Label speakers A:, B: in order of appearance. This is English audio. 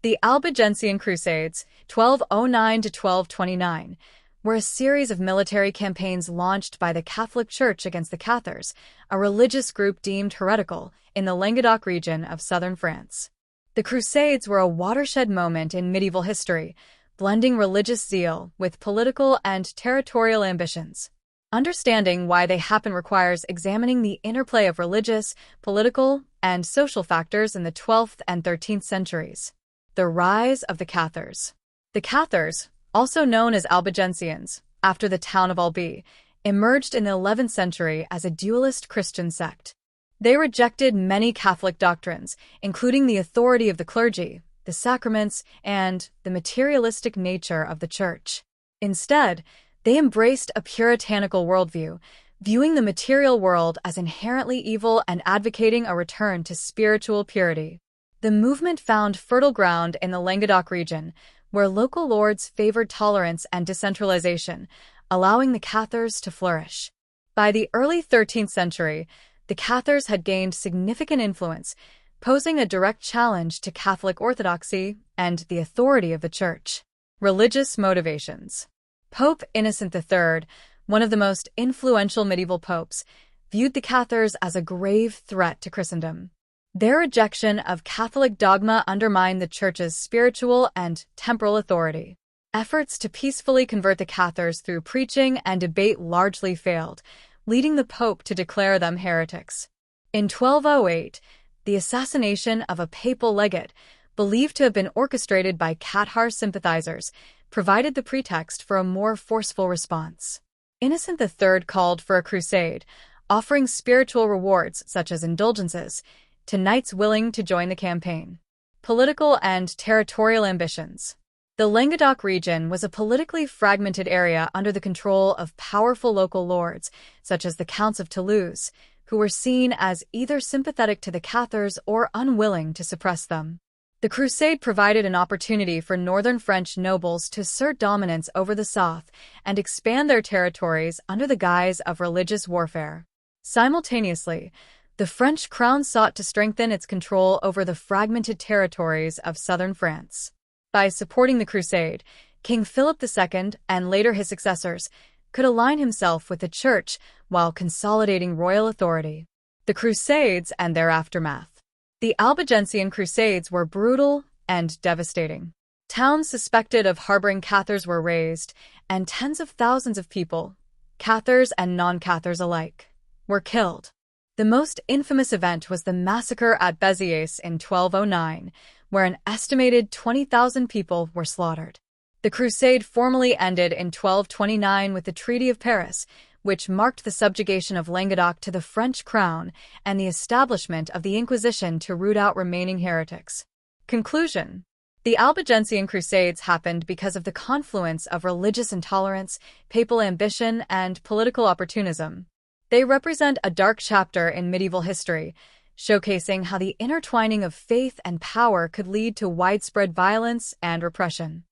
A: The Albigensian Crusades, 1209 to 1229, were a series of military campaigns launched by the Catholic Church against the Cathars, a religious group deemed heretical in the Languedoc region of southern France. The Crusades were a watershed moment in medieval history, blending religious zeal with political and territorial ambitions. Understanding why they happen requires examining the interplay of religious, political, and social factors in the 12th and 13th centuries. The rise of the Cathars. The Cathars, also known as Albigensians, after the town of Albi, emerged in the 11th century as a dualist Christian sect. They rejected many Catholic doctrines, including the authority of the clergy, the sacraments, and the materialistic nature of the Church. Instead, they embraced a puritanical worldview, viewing the material world as inherently evil and advocating a return to spiritual purity. The movement found fertile ground in the Languedoc region, where local lords favored tolerance and decentralization, allowing the Cathars to flourish. By the early 13th century, the Cathars had gained significant influence, posing a direct challenge to Catholic orthodoxy and the authority of the Church. Religious motivations. Pope Innocent III, one of the most influential medieval popes, viewed the Cathars as a grave threat to Christendom. Their rejection of Catholic dogma undermined the Church's spiritual and temporal authority. Efforts to peacefully convert the Cathars through preaching and debate largely failed, leading the Pope to declare them heretics. In 1208, the assassination of a papal legate, believed to have been orchestrated by Cathar sympathizers, provided the pretext for a more forceful response. Innocent III called for a crusade, offering spiritual rewards such as indulgences to knights willing to join the campaign. Political and territorial ambitions. The Languedoc region was a politically fragmented area under the control of powerful local lords, such as the Counts of Toulouse, who were seen as either sympathetic to the Cathars or unwilling to suppress them. The Crusade provided an opportunity for northern French nobles to assert dominance over the south and expand their territories under the guise of religious warfare. Simultaneously, the French crown sought to strengthen its control over the fragmented territories of southern France. By supporting the Crusade, King Philip II, and later his successors, could align himself with the Church while consolidating royal authority. The Crusades and their aftermath. The Albigensian Crusades were brutal and devastating. Towns suspected of harboring Cathars were razed, and tens of thousands of people, Cathars and non-Cathars alike, were killed. The most infamous event was the massacre at Béziers in 1209, where an estimated 20,000 people were slaughtered. The crusade formally ended in 1229 with the Treaty of Paris, which marked the subjugation of Languedoc to the French crown and the establishment of the Inquisition to root out remaining heretics. Conclusion. The Albigensian Crusades happened because of the confluence of religious intolerance, papal ambition, and political opportunism. They represent a dark chapter in medieval history, showcasing how the intertwining of faith and power could lead to widespread violence and repression.